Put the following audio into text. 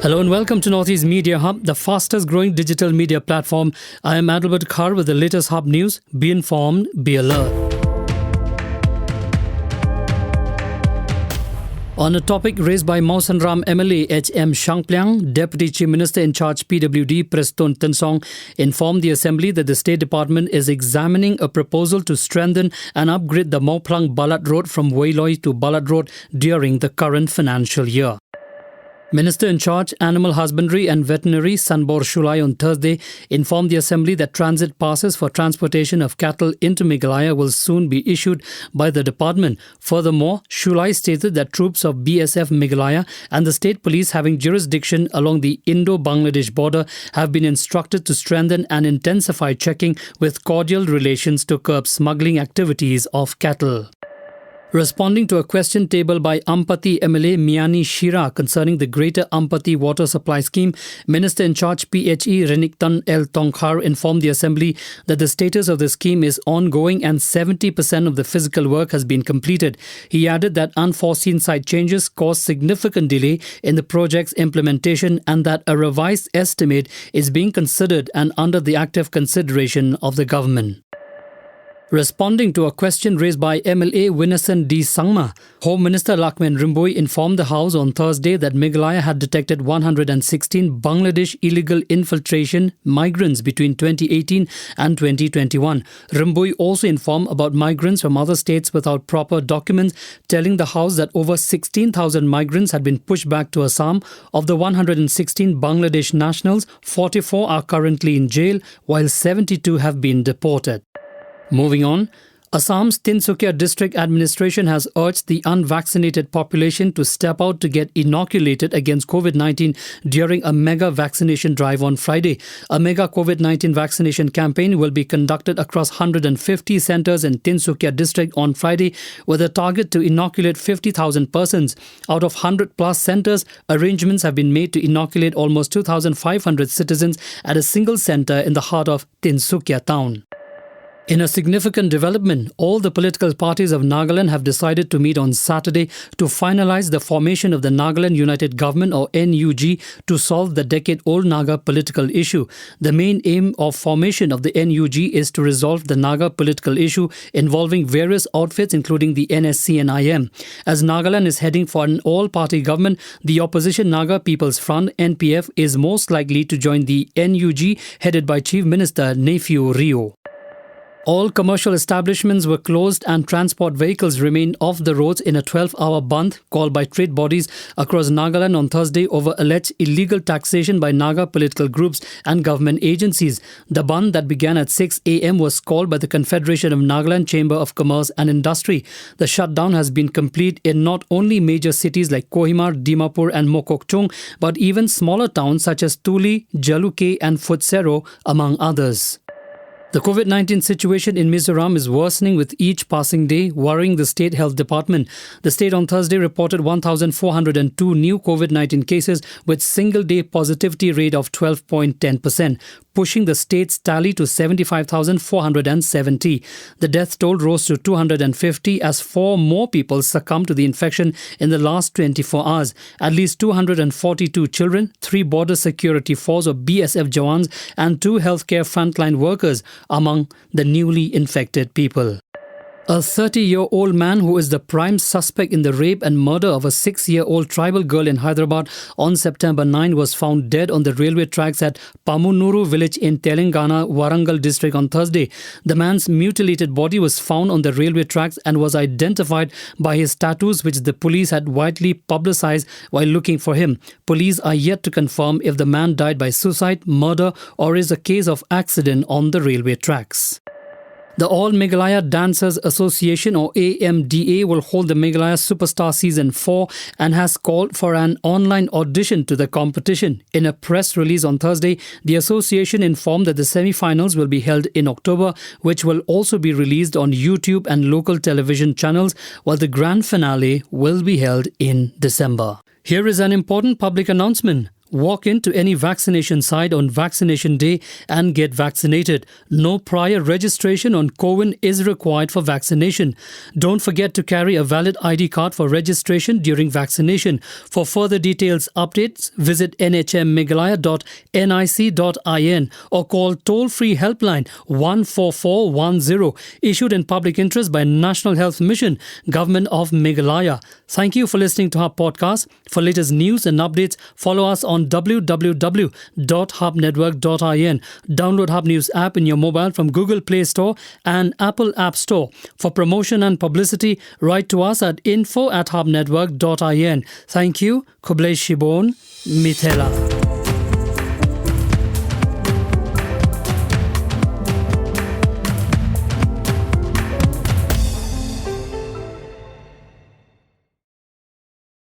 Hello and welcome to Northeast Media Hub, the fastest growing digital media platform. I am Adelbert Khar with the latest Hub news. Be informed, be alert. On a topic raised by Mawsynram MLA H.M. Shangpliang, Deputy Chief Minister in charge PWD Preston Tensong informed the Assembly that the State Department is examining a proposal to strengthen and upgrade the Mauplang Balat Road from Wailoi to Balat Road during the current financial year. Minister in charge Animal Husbandry and Veterinary Sanbor Shulai on Thursday informed the Assembly that transit passes for transportation of cattle into Meghalaya will soon be issued by the department. Furthermore, Shulai stated that troops of BSF Meghalaya and the state police having jurisdiction along the Indo-Bangladesh border have been instructed to strengthen and intensify checking with cordial relations to curb smuggling activities of cattle. Responding to a question tabled by Ampati MLA Miani Shira concerning the Greater Ampati Water Supply Scheme, Minister in charge PHE Reniktan L. Tongkhar informed the Assembly that the status of the scheme is ongoing and 70% of the physical work has been completed. He added that unforeseen site changes caused significant delay in the project's implementation and that a revised estimate is being considered and under the active consideration of the government. Responding to a question raised by MLA Winasan D. Sangma, Home Minister Lakmen Rimboy informed the House on Thursday that Meghalaya had detected 116 Bangladesh illegal infiltration migrants between 2018 and 2021. Rimboy also informed about migrants from other states without proper documents, telling the House that over 16,000 migrants had been pushed back to Assam. Of the 116 Bangladesh nationals, 44 are currently in jail, while 72 have been deported. Moving on, Assam's Tinsukia District Administration has urged the unvaccinated population to step out to get inoculated against COVID-19 during a mega vaccination drive on Friday. A mega COVID-19 vaccination campaign will be conducted across 150 centres in Tinsukia District on Friday with a target to inoculate 50,000 persons. Out of 100 plus centres, arrangements have been made to inoculate almost 2,500 citizens at a single centre in the heart of Tinsukia town. In a significant development, all the political parties of Nagaland have decided to meet on Saturday to finalize the formation of the Nagaland United Government or NUG to solve the decade-old Naga political issue. The main aim of formation of the NUG is to resolve the Naga political issue involving various outfits including the NSC and IM. As Nagaland is heading for an all-party government, the opposition Naga People's Front NPF is most likely to join the NUG headed by Chief Minister Nephew Rio. All commercial establishments were closed and transport vehicles remained off the roads in a 12-hour bandh called by trade bodies across Nagaland on Thursday over alleged illegal taxation by Naga political groups and government agencies. The bandh that began at 6 a.m. was called by the Confederation of Nagaland Chamber of Commerce and Industry. The shutdown has been complete in not only major cities like Kohima, Dimapur and Mokokchung, but even smaller towns such as Tuli, Jaluke and Futsero, among others. The COVID-19 situation in Mizoram is worsening with each passing day, worrying the State Health Department. The state on Thursday reported 1,402 new COVID-19 cases with single-day positivity rate of 12.10%, pushing the state's tally to 75,470. The death toll rose to 250 as 4 more people succumbed to the infection in the last 24 hours. At least 242 children, 3 border security force or BSF Jawans and 2 healthcare frontline workers among the newly infected people. A 30-year-old man who is the prime suspect in the rape and murder of a 6-year-old tribal girl in Hyderabad on September 9 was found dead on the railway tracks at Pamunuru village in Telangana, Warangal district on Thursday. The man's mutilated body was found on the railway tracks and was identified by his tattoos, which the police had widely publicized while looking for him. Police are yet to confirm if the man died by suicide, murder or is a case of accident on the railway tracks. The All Meghalaya Dancers Association or AMDA will hold the Meghalaya Superstar Season 4 and has called for an online audition to the competition. In a press release on Thursday, the association informed that the semi-finals will be held in October, which will also be released on YouTube and local television channels, while the grand finale will be held in December. Here is an important public announcement. Walk into any vaccination site on vaccination day and get vaccinated. No prior registration on COWIN is required for vaccination. Don't forget to carry a valid ID card for registration during vaccination. For further details updates, visit nhmmeghalaya.nic.in or call toll-free helpline 14410, issued in public interest by National Health Mission, Government of Meghalaya. Thank you for listening to our podcast. For latest news and updates, follow us on www.hubnetwork.in. Download Hub News app in your mobile from Google Play Store and Apple App Store. For promotion and publicity, write to us at info@hubnetwork.in. Thank you. Kublai Shibon, Mithela.